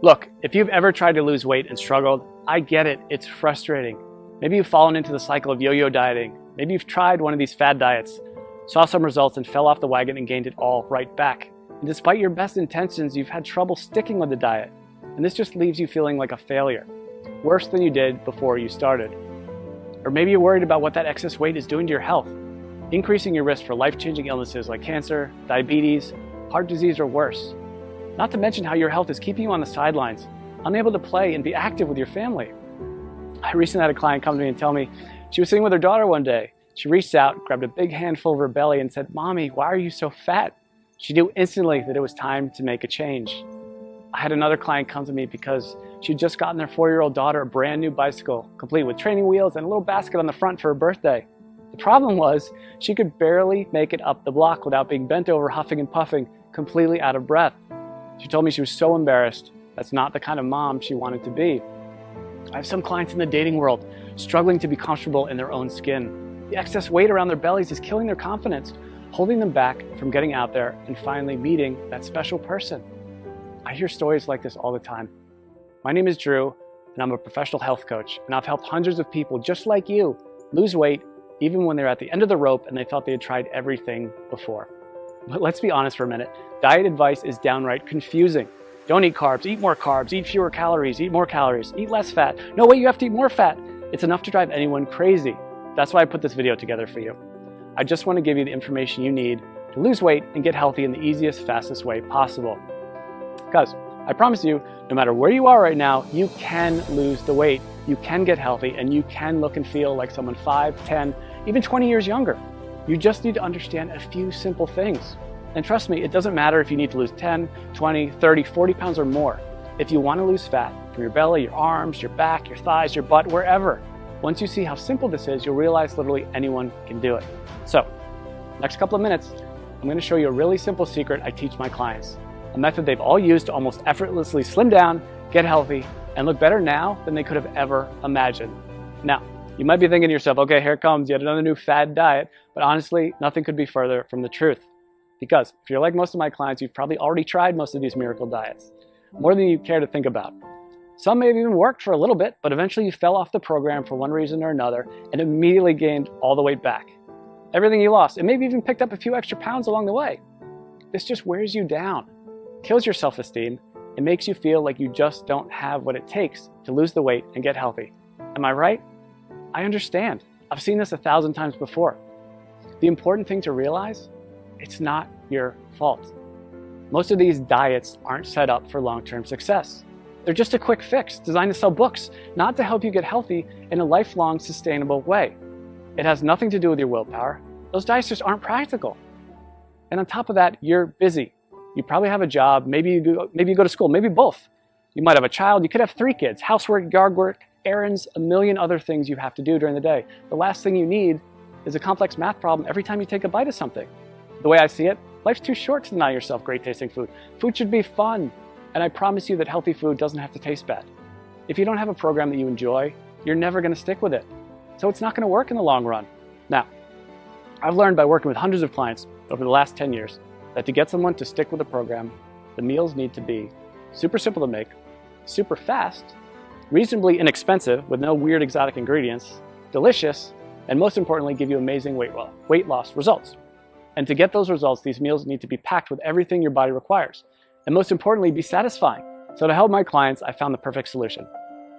Look, if you've ever tried to lose weight and struggled, I get it, it's frustrating. Maybe you've fallen into the cycle of yo-yo dieting. Maybe you've tried one of these fad diets, saw some results and fell off the wagon and gained it all right back. And despite your best intentions, you've had trouble sticking with the diet. And this just leaves you feeling like a failure, worse than you did before you started. Or maybe you're worried about what that excess weight is doing to your health, increasing your risk for life-changing illnesses like cancer, diabetes, heart disease, or worse. Not to mention how your health is keeping you on the sidelines, unable to play and be active with your family. I recently had a client come to me and tell me she was sitting with her daughter one day. She reached out, grabbed a big handful of her belly and said, "Mommy, why are you so fat?" She knew instantly that it was time to make a change. I had another client come to me because she'd just gotten their 4-year-old daughter a brand new bicycle, complete with training wheels and a little basket on the front for her birthday. The problem was she could barely make it up the block without being bent over, huffing and puffing, completely out of breath. She told me she was so embarrassed. That's not the kind of mom she wanted to be. I have some clients in the dating world struggling to be comfortable in their own skin. The excess weight around their bellies is killing their confidence, holding them back from getting out there and finally meeting that special person. I hear stories like this all the time. My name is Drew, and I'm a professional health coach, and I've helped hundreds of people just like you lose weight even when they're at the end of the rope and they thought they had tried everything before. But let's be honest for a minute. Diet advice is downright confusing. Don't eat carbs, eat more carbs, eat fewer calories, eat more calories, eat less fat. No, wait, you have to eat more fat. It's enough to drive anyone crazy. That's why I put this video together for you. I just want to give you the information you need to lose weight and get healthy in the easiest, fastest way possible. Because I promise you, no matter where you are right now, you can lose the weight, you can get healthy, and you can look and feel like someone 5, 10, even 20 years younger. You just need to understand a few simple things. And trust me, it doesn't matter if you need to lose 10, 20, 30, 40 pounds or more. If you want to lose fat from your belly, your arms, your back, your thighs, your butt, wherever, once you see how simple this is, you'll realize literally anyone can do it. So, next couple of minutes, I'm going to show you a really simple secret I teach my clients. A method they've all used to almost effortlessly slim down, get healthy, and look better now than they could have ever imagined. Now, you might be thinking to yourself, okay, here comes yet another new fad diet, but honestly, nothing could be further from the truth. Because if you're like most of my clients, you've probably already tried most of these miracle diets, more than you care to think about. Some may have even worked for a little bit, but eventually you fell off the program for one reason or another and immediately gained all the weight back. Everything you lost, and maybe even picked up a few extra pounds along the way. This just wears you down, kills your self-esteem, and makes you feel like you just don't have what it takes to lose the weight and get healthy. Am I right? I understand. I've seen this 1,000 times before. The important thing to realize, it's not your fault. Most of these diets aren't set up for long-term success. They're just a quick fix designed to sell books, not to help you get healthy in a lifelong, sustainable way. It has nothing to do with your willpower. Those diets just aren't practical. And on top of that, you're busy. You probably have a job, maybe you go to school, maybe both. You might have a child, you could have 3 kids, housework, yard work, errands, a million other things you have to do during the day. The last thing you need is a complex math problem every time you take a bite of something. The way I see it, life's too short to deny yourself great tasting food. Food should be fun, and I promise you that healthy food doesn't have to taste bad. If you don't have a program that you enjoy, you're never going to stick with it. So it's not going to work in the long run. Now, I've learned by working with hundreds of clients over the last 10 years that to get someone to stick with a program, the meals need to be super simple to make, super fast, reasonably inexpensive with no weird exotic ingredients, delicious, and most importantly, give you amazing weight loss results. And to get those results, these meals need to be packed with everything your body requires. And most importantly, be satisfying. So to help my clients, I found the perfect solution.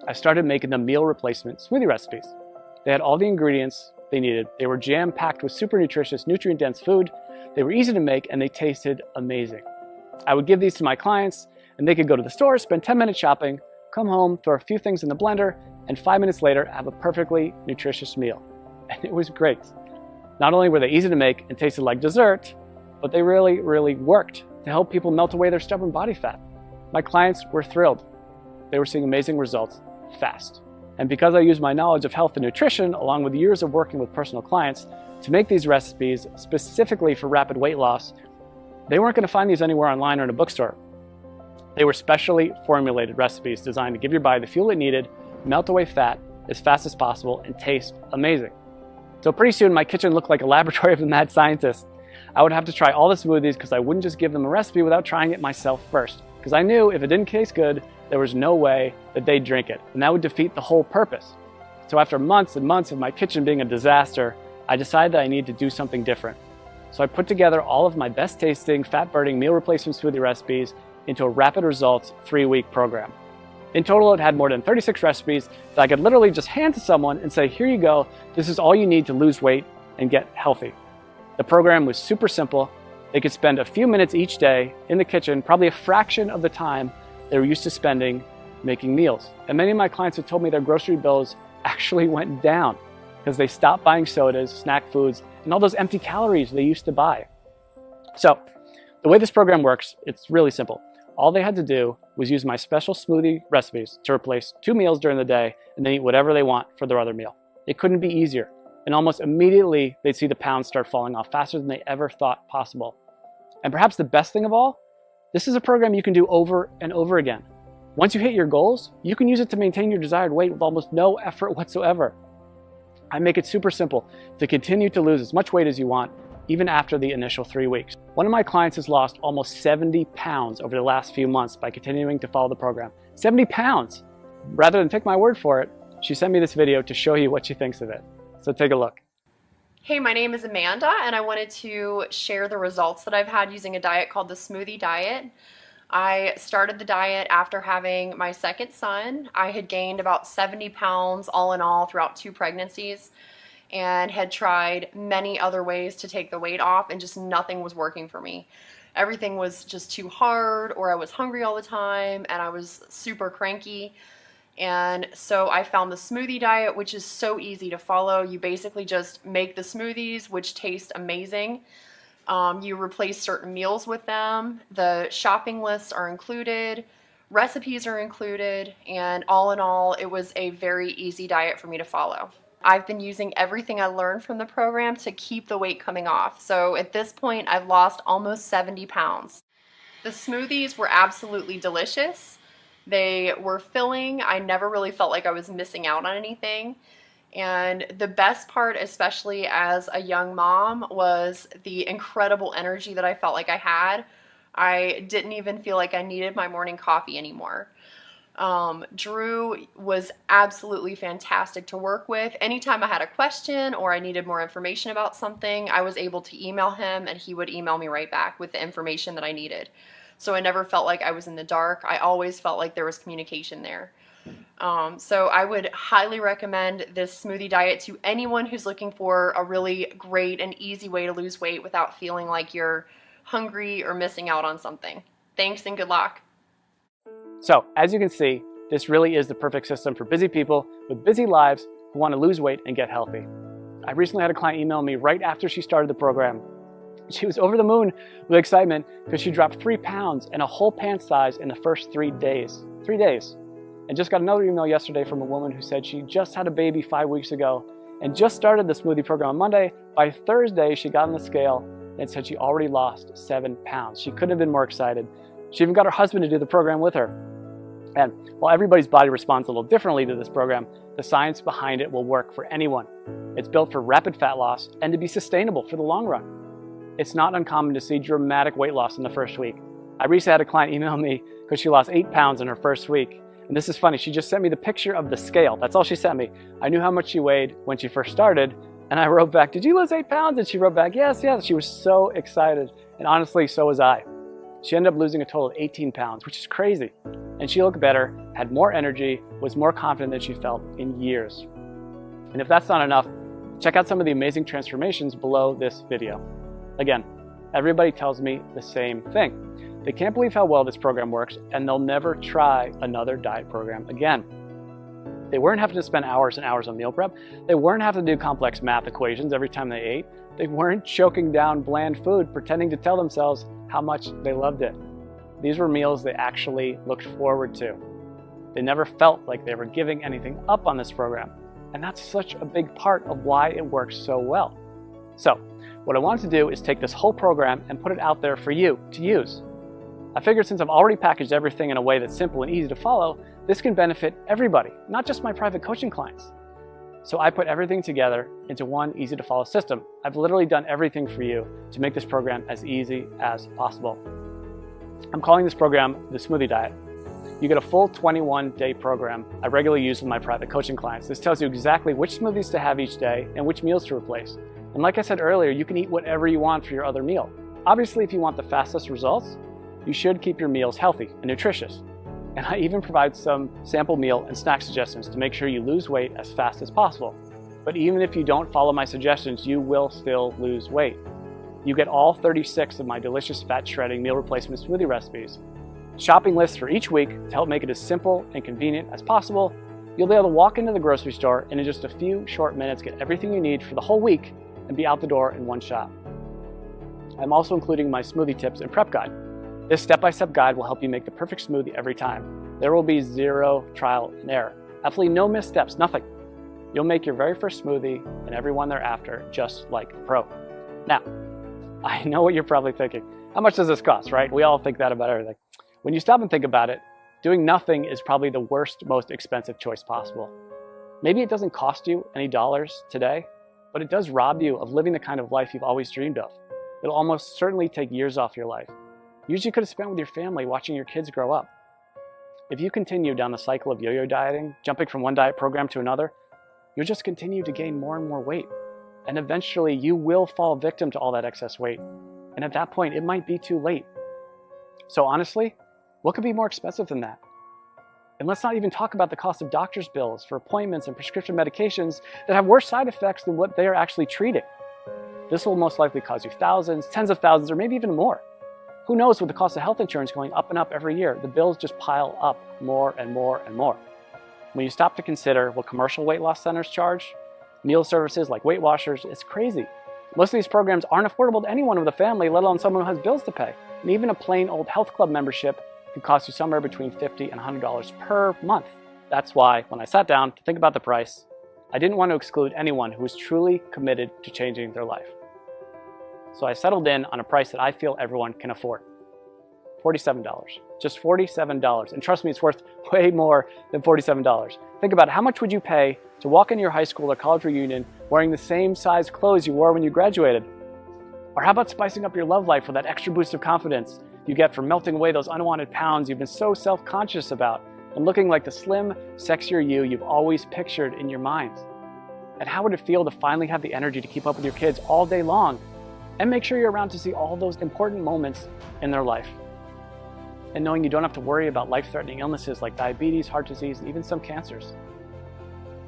I started making them meal replacement smoothie recipes. They had all the ingredients they needed. They were jam-packed with super nutritious, nutrient-dense food. They were easy to make, and they tasted amazing. I would give these to my clients, and they could go to the store, spend 10 minutes shopping, come home, throw a few things in the blender, and 5 minutes later, have a perfectly nutritious meal. And it was great. Not only were they easy to make and tasted like dessert, but they really, really worked to help people melt away their stubborn body fat. My clients were thrilled. They were seeing amazing results fast. And because I use my knowledge of health and nutrition, along with years of working with personal clients, to make these recipes specifically for rapid weight loss, they weren't going to find these anywhere online or in a bookstore. They were specially formulated recipes designed to give your body the fuel it needed, melt away fat as fast as possible, and taste amazing. So pretty soon my kitchen looked like a laboratory of a mad scientist. I would have to try all the smoothies because I wouldn't just give them a recipe without trying it myself first. because I knew if it didn't taste good, there was no way that they'd drink it, and that would defeat the whole purpose. So after months and months of my kitchen being a disaster, I decided that I needed to do something different. So I put together all of my best tasting, fat-burning meal replacement smoothie recipes into a rapid results 3-week program. In total, it had more than 36 recipes that I could literally just hand to someone and say, here you go, this is all you need to lose weight and get healthy. The program was super simple. They could spend a few minutes each day in the kitchen, probably a fraction of the time they were used to spending making meals. And many of my clients have told me their grocery bills actually went down because they stopped buying sodas, snack foods, and all those empty calories they used to buy. So the way this program works, it's really simple. All they had to do was use my special smoothie recipes to replace 2 meals during the day and then eat whatever they want for their other meal. It couldn't be easier. And almost immediately, they'd see the pounds start falling off faster than they ever thought possible. And perhaps the best thing of all, this is a program you can do over and over again. Once you hit your goals, you can use it to maintain your desired weight with almost no effort whatsoever. I make it super simple to continue to lose as much weight as you want, even after the initial 3 weeks. One of my clients has lost almost 70 pounds over the last few months by continuing to follow the program. 70 pounds! Rather than take my word for it, she sent me this video to show you what she thinks of it. So take a look. Hey, my name is Amanda, and I wanted to share the results that I've had using a diet called the Smoothie Diet. I started the diet after having my second son. I had gained about 70 pounds all in all throughout 2 pregnancies and had tried many other ways to take the weight off, and just nothing was working for me. Everything was just too hard, or I was hungry all the time, and I was super cranky. And so I found the Smoothie Diet, which is so easy to follow. You basically just make the smoothies, which taste amazing. You replace certain meals with them. The shopping lists are included. Recipes are included. And all in all, it was a very easy diet for me to follow. I've been using everything I learned from the program to keep the weight coming off. So at this point, I've lost almost 70 pounds. The smoothies were absolutely delicious. They were filling. I never really felt like I was missing out on anything. And the best part, especially as a young mom, was the incredible energy that I felt like I had. I didn't even feel like I needed my morning coffee anymore. Drew was absolutely fantastic to work with. Anytime I had a question or I needed more information about something, I was able to email him and he would email me right back with the information that I needed. So I never felt like I was in the dark. I always felt like there was communication there. So I would highly recommend this smoothie diet to anyone who's looking for a really great and easy way to lose weight without feeling like you're hungry or missing out on something. Thanks and good luck. So as you can see, this really is the perfect system for busy people with busy lives who want to lose weight and get healthy. I recently had a client email me right after she started the program. She was over the moon with excitement because she dropped 3 pounds and a whole pant size in the first 3 days. 3 days. And just got another email yesterday from a woman who said she just had a baby 5 weeks ago and just started the smoothie program on Monday. By Thursday, she got on the scale and said she already lost 7 pounds. She couldn't have been more excited. She even got her husband to do the program with her. And while everybody's body responds a little differently to this program, the science behind it will work for anyone. It's built for rapid fat loss and to be sustainable for the long run. It's not uncommon to see dramatic weight loss in the first week. I recently had a client email me because she lost 8 pounds in her first week. And this is funny, she just sent me the picture of the scale. That's all she sent me. I knew how much she weighed when she first started, and I wrote back, "Did you lose 8 pounds?" And she wrote back, "Yes, yes." She was so excited. And honestly, so was I. She ended up losing a total of 18 pounds, which is crazy. And she looked better, had more energy, was more confident than she felt in years. And if that's not enough, check out some of the amazing transformations below this video. Again, everybody tells me the same thing. They can't believe how well this program works, and they'll never try another diet program again. They weren't having to spend hours and hours on meal prep. They weren't having to do complex math equations every time they ate. They weren't choking down bland food, pretending to tell themselves how much they loved it. These were meals they actually looked forward to. They never felt like they were giving anything up on this program. And that's such a big part of why it works so well. So, what I wanted to do is take this whole program and put it out there for you to use. I figured since I've already packaged everything in a way that's simple and easy to follow, this can benefit everybody, not just my private coaching clients. So I put everything together into one easy to follow system. I've literally done everything for you to make this program as easy as possible. I'm calling this program the Smoothie Diet. You get a full 21-day program I regularly use with my private coaching clients. This tells you exactly which smoothies to have each day and which meals to replace. And like I said earlier, you can eat whatever you want for your other meal. Obviously, if you want the fastest results, you should keep your meals healthy and nutritious. And I even provide some sample meal and snack suggestions to make sure you lose weight as fast as possible. But even if you don't follow my suggestions, you will still lose weight. You get all 36 of my delicious fat shredding meal replacement smoothie recipes. Shopping lists for each week to help make it as simple and convenient as possible. You'll be able to walk into the grocery store and in just a few short minutes get everything you need for the whole week and be out the door in one shot. I'm also including my smoothie tips and prep guide. This step-by-step guide will help you make the perfect smoothie every time. There will be zero trial and error. Absolutely no missteps, nothing. You'll make your very first smoothie and every one thereafter just like a pro. Now, I know what you're probably thinking. How much does this cost, right? We all think that about everything. When you stop and think about it, doing nothing is probably the worst, most expensive choice possible. Maybe it doesn't cost you any dollars today, but it does rob you of living the kind of life you've always dreamed of. It'll almost certainly take years off your life. Years you could have spent with your family watching your kids grow up. If you continue down the cycle of yo-yo dieting, jumping from one diet program to another, you'll just continue to gain more and more weight. And eventually you will fall victim to all that excess weight. And at that point, it might be too late. So honestly, what could be more expensive than that? And let's not even talk about the cost of doctor's bills for appointments and prescription medications that have worse side effects than what they are actually treating. This will most likely cost you thousands, tens of thousands, or maybe even more. Who knows, with the cost of health insurance going up and up every year, the bills just pile up more and more and more. When you stop to consider what commercial weight loss centers charge, meal services like Weight Watchers, it's crazy. Most of these programs aren't affordable to anyone with a family, let alone someone who has bills to pay. And even a plain old health club membership can cost you somewhere between $50 and $100 per month. That's why, when I sat down to think about the price, I didn't want to exclude anyone who was truly committed to changing their life. So I settled in on a price that I feel everyone can afford. $47. Just $47. And trust me, it's worth way more than $47. Think about it. How much would you pay to walk into your high school or college reunion wearing the same size clothes you wore when you graduated? Or how about spicing up your love life with that extra boost of confidence you get from melting away those unwanted pounds you've been so self-conscious about and looking like the slim, sexier you've always pictured in your mind? And how would it feel to finally have the energy to keep up with your kids all day long and make sure you're around to see all those important moments in their life? And knowing you don't have to worry about life-threatening illnesses like diabetes, heart disease, and even some cancers.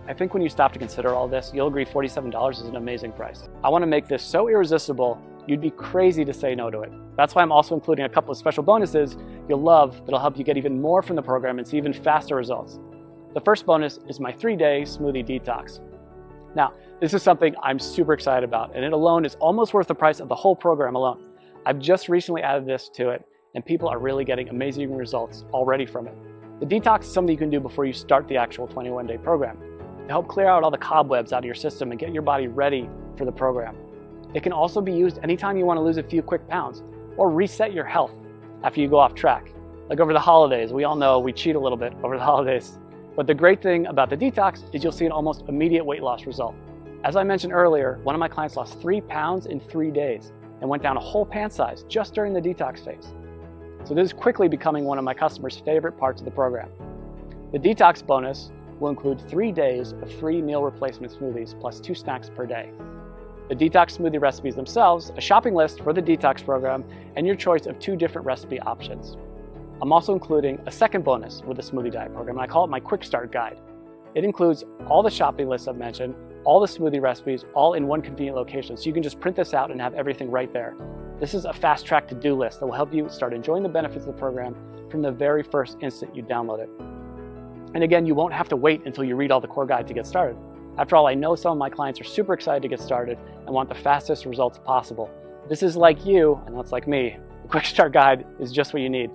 I think when you stop to consider all this, you'll agree $47 is an amazing price. I want to make this so irresistible, you'd be crazy to say no to it. That's why I'm also including a couple of special bonuses you'll love that'll help you get even more from the program and see even faster results. The first bonus is my 3-day smoothie detox. Now, this is something I'm super excited about, and it alone is almost worth the price of the whole program alone. I've just recently added this to it, and people are really getting amazing results already from it. The detox is something you can do before you start the actual 21-day program to help clear out all the cobwebs out of your system and get your body ready for the program. It can also be used anytime you want to lose a few quick pounds or reset your health after you go off track. Like over the holidays, we all know we cheat a little bit over the holidays. But the great thing about the detox is you'll see an almost immediate weight loss result. As I mentioned earlier, one of my clients lost 3 pounds in 3 days and went down a whole pant size just during the detox phase. So this is quickly becoming one of my customers' favorite parts of the program. The detox bonus will include 3 days of free meal replacement smoothies plus 2 snacks per day. The detox smoothie recipes themselves, a shopping list for the detox program, and your choice of 2 different recipe options. I'm also including a second bonus with the Smoothie Diet program, and I call it my Quick Start Guide. It includes all the shopping lists I've mentioned, all the smoothie recipes, all in one convenient location, so you can just print this out and have everything right there. This is a fast-track to-do list that will help you start enjoying the benefits of the program from the very first instant you download it. And again, you won't have to wait until you read all the core guide to get started. After all, I know some of my clients are super excited to get started and want the fastest results possible. If this is like you, and that's like me, the Quick Start Guide is just what you need.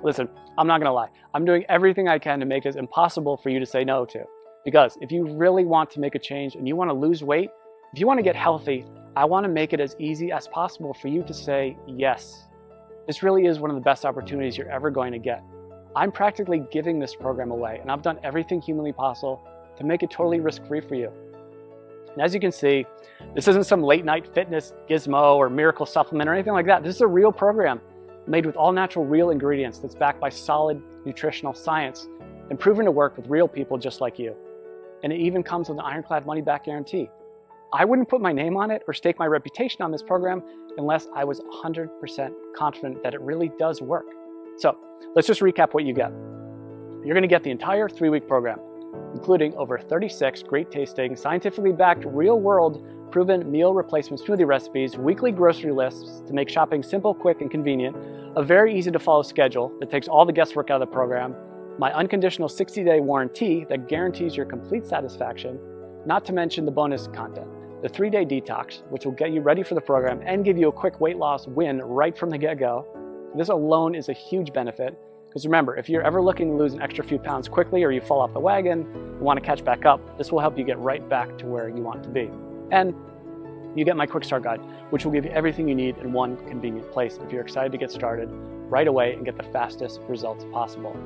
Listen, I'm not gonna lie. I'm doing everything I can to make this impossible for you to say no to. Because if you really want to make a change and you wanna lose weight, if you wanna get healthy, I wanna make it as easy as possible for you to say yes. This really is one of the best opportunities you're ever going to get. I'm practically giving this program away, and I've done everything humanly possible to make it totally risk-free for you. And as you can see, this isn't some late-night fitness gizmo or miracle supplement or anything like that. This is a real program made with all natural real ingredients that's backed by solid nutritional science and proven to work with real people just like you. And it even comes with an ironclad money-back guarantee. I wouldn't put my name on it or stake my reputation on this program unless I was 100% confident that it really does work. So let's just recap what you get. You're going to get the entire 3-week program, including over 36 great tasting, scientifically backed, real-world, proven meal replacement smoothie recipes, weekly grocery lists to make shopping simple, quick, and convenient, a very easy to follow schedule that takes all the guesswork out of the program, my unconditional 60-day warranty that guarantees your complete satisfaction, not to mention the bonus content, the 3-day detox, which will get you ready for the program and give you a quick weight loss win right from the get-go. This alone is a huge benefit, because remember, if you're ever looking to lose an extra few pounds quickly or you fall off the wagon and want to catch back up, this will help you get right back to where you want to be. And you get my quick start guide, which will give you everything you need in one convenient place if you're excited to get started right away and get the fastest results possible.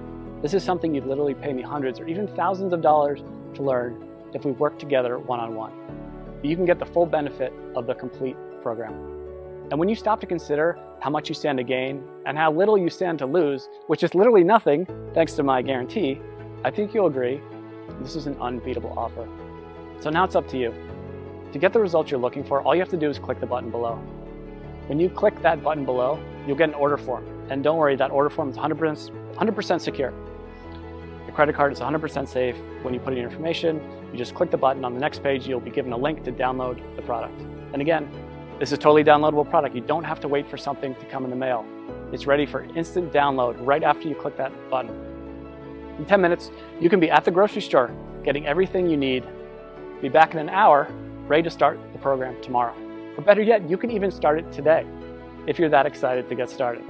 This is something you'd literally pay me hundreds or even thousands of dollars to learn if we work together one-on-one. You can get the full benefit of the complete program. And when you stop to consider how much you stand to gain and how little you stand to lose, which is literally nothing thanks to my guarantee, I think you'll agree this is an unbeatable offer. So now it's up to you. To get the results you're looking for, all you have to do is click the button below. When you click that button below, you'll get an order form. And don't worry, that order form is 100% secure. Your credit card is 100% safe. When you put in your information, you just click the button. On the next page, you'll be given a link to download the product. And again, this is a totally downloadable product. You don't have to wait for something to come in the mail. It's ready for instant download right after you click that button. In 10 minutes, you can be at the grocery store, getting everything you need. Be back in an hour, ready to start the program tomorrow. Or better yet, you can even start it today, if you're that excited to get started.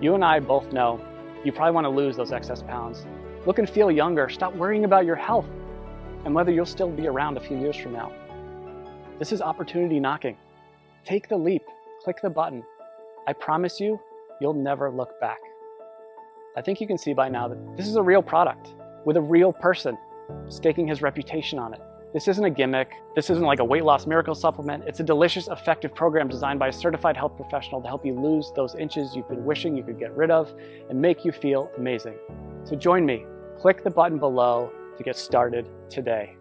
You and I both know you probably want to lose those excess pounds. Look and feel younger. Stop worrying about your health and whether you'll still be around a few years from now. This is opportunity knocking. Take the leap. Click the button. I promise you, you'll never look back. I think you can see by now that this is a real product with a real person staking his reputation on it. This isn't a gimmick. This isn't like a weight loss miracle supplement. It's a delicious, effective program designed by a certified health professional to help you lose those inches you've been wishing you could get rid of and make you feel amazing. So join me. Click the button below to get started today.